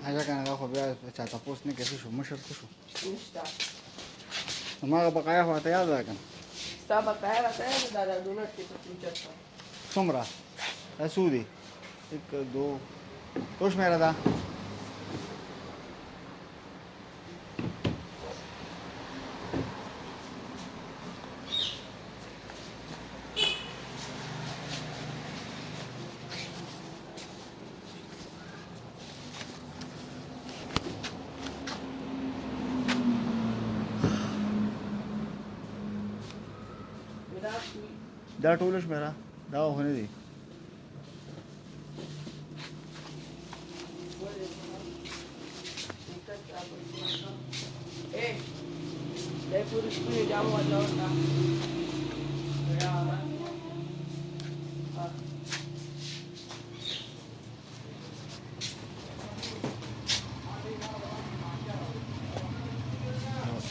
هذا كان اخو بيا چاته پوس نه کیسه شو مشر څه شو نشته ما بقایا هو ته یاد راکن ستا بقایا راته دا ډونټ کې په فیوچر کې څومره اسودي 1 2 کوش میرا دا دا ټول شمیره دا هونه دي دای پوری سپینې جامو والا ورته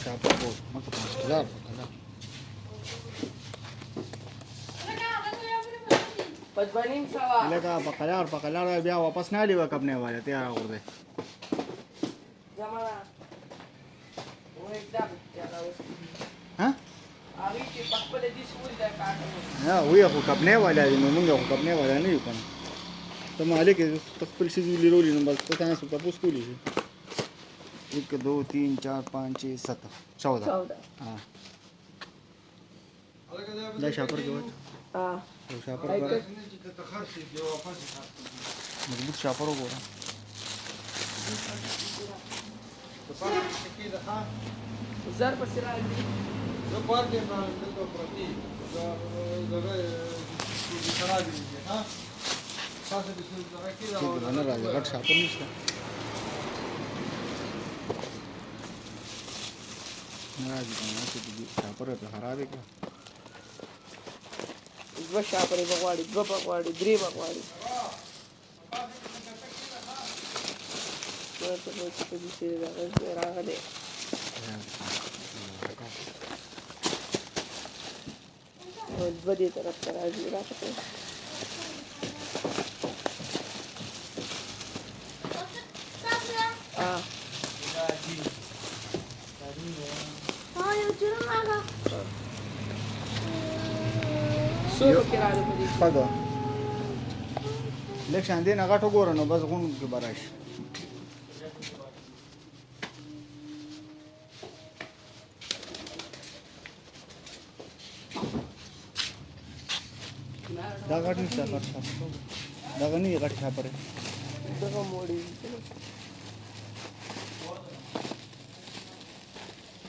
شاپر کو مکه 5000 پدبنیم سوا لکه پقلار بیا واپس نه لیوا کپنے والے تیار ہو گئے زمانہ وہ एकदम ज्यादा ها ابھی چې په خپل دې سوري دا کاټو ها وی خو کپنے والے دي موږ خو کپنے والے نه یو کنه ته مالک خپل شي لیرولې نو بس ته تاسو په پوس کولی شي 1 2 3 4 5 6 7 14 ها دا شاپر کې وځه ها شاپر پر مضبوط شاپر وګوره زر پر سره دي زه پارکې ما دلته پرتی دغه خراب دي ها تاسو د څه ځای کې څه نه راځي غټ شاپر نشته نه راځي کنه چې دې شاپر ته خراب کړ دوه شاپرې بغواړي دوه بغواړي درې بغواړي ورته به چې په دې سره راغلی او دوه دې طرف ته راځي راته کوي پګه لیک شان دې نه غټو ګور نو بس غون کې براش دا غټ نشته غټ دا غني غټ شاپره دغه موړي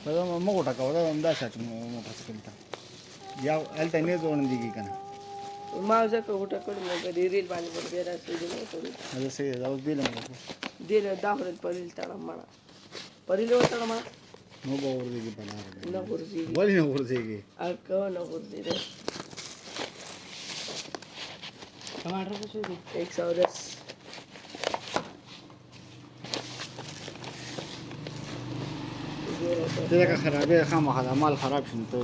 دا مو ټکاو دا هم دا شات مو پس کړتا یا الته نه ځوړن دیږي کنه ما ځکه هوټه کړم نو د ریل باندې ور بیا راځي نو ټول دا سه دا اوس دی لمه دله داخل پرېل تړم مړه پرېل وتړم نو به ور دیږي بلار نه ورځي ولی نه ور دیږي اګه نه ورځي टमाटर को चाहिए 110 دغه خرابې خامخا مال خراب شون ته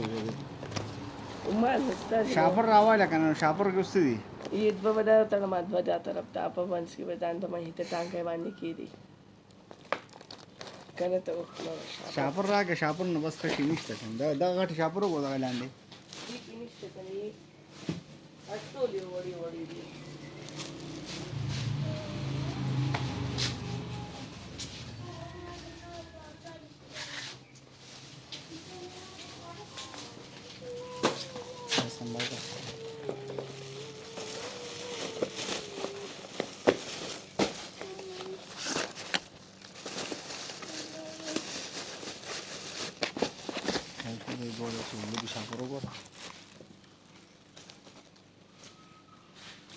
مال هستا شاپر راواله کنه شاپر کې اوس دي عید به ودا ته ما ودا طرف ته په ونس کې ودان ته مې ته ټانګې باندې کې دي کنه ته شاپر راګه شاپر نو بس خشي نشته کنه دا غټ شاپر وګورا لاندې کی نشته کنه اټولې وړي وړي دي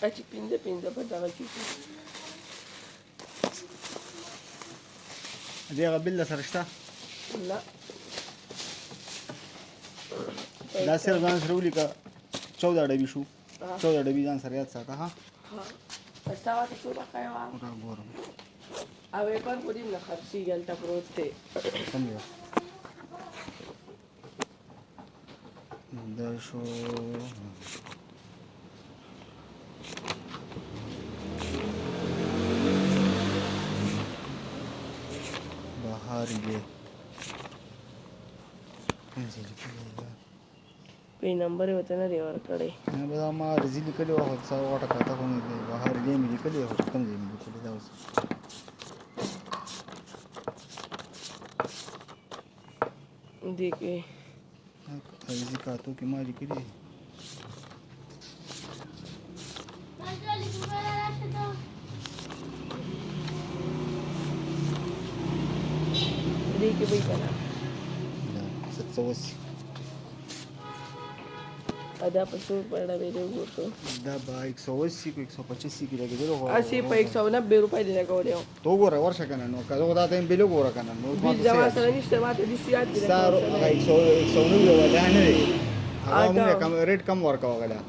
اچ پینځه په دغه کې دې غبل سره شته لا دا سره ځان سره ولیکه 14 ډبی شو 14 ډبی ځان سره یاد ساته ها استوا ته څو بقایا وا دا ګورم او پر پورې نه خرسي ګلتا پروت ته څنګه دا شو बहारिले पे नंबर होते ना रेवर कडे मैं बता मार जी निकले हो सा वाटा खाता कोनी बहारिले मी निकले हो कम जी मी निकले जाऊस देखे जी का तो की मारी करी देखे भाई करा 780 आधा पशु पड़ा मेरे को तो डबा 180 को 185 की लगे दो अस्सी पे 190 रुपये देने को रहे हो तो गोरा वर्ष kana no ka zo da ta belo gora kana no बीस जमा से नहीं से बात दिसी आती सारो 190 वाला है ने हमें कम रेट कम वर्क होगा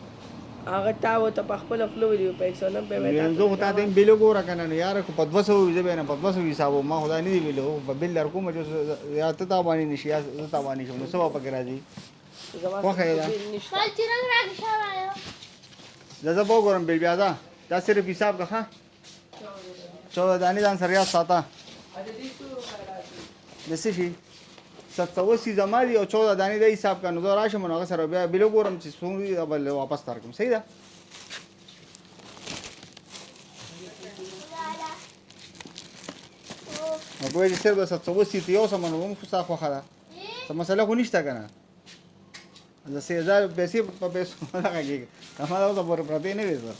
अगर ताव तो पखपल फ्लो वीडियो पे 190 में जो होता है बिलो गोरा kana no यार को पद्वस हो जे ना पद्वस हिसाब मा होता नहीं बिलो बिल्डर को मुझे या तता बानी निशी या तता बानी शो सब पकड़ा जी जैसा बहुत गरम बेबी आजा 10 रुपये हिसाब का हाँ 14 दानी दान सरिया साता जैसे ही 780 जमा दी और 14 दानी दे हिसाब का नुज़ो राशि मनागा सर बिलो गरम चीज़ सुनी अब वापस तारकम सही था अब वो जैसे बस 780 थी और सामान वो मुफ्त साख वाखा तो मसाला को निश्ता करना जैसे 1000 पैसे लगा के हमारा तो बराबर प्रति नहीं देता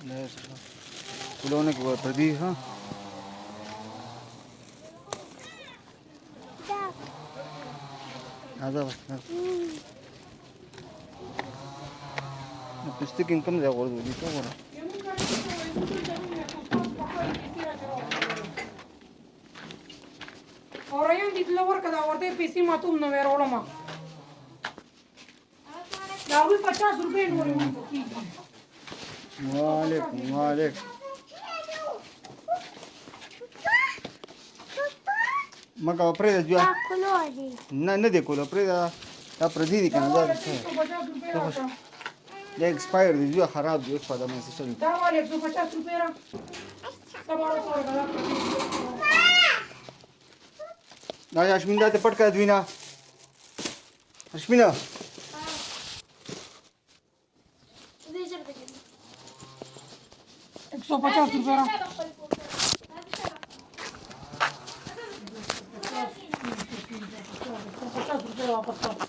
फुलौने के बाद प्रदीप हाँ आजा बस पुस्तक इनकम जा कर दो क्या करो Orang di luar kada order PC matum no ver olama. Lalu 50 रुपए डोरे उनको की. वालेकुम वालेकुम मग प्रेदा जुआ न देखो लो प्रेदा या प्रदीप का नजर 150 रुपए आता. ये एक्सपायर जुआ खराब जुआ फादा में से चल Da वाले 150 रुपए रा. सब और kada. ना अश्मिन दाते पटका द्विना अश्मिना 150 रुपए रा. 50 रुपए वापस कर.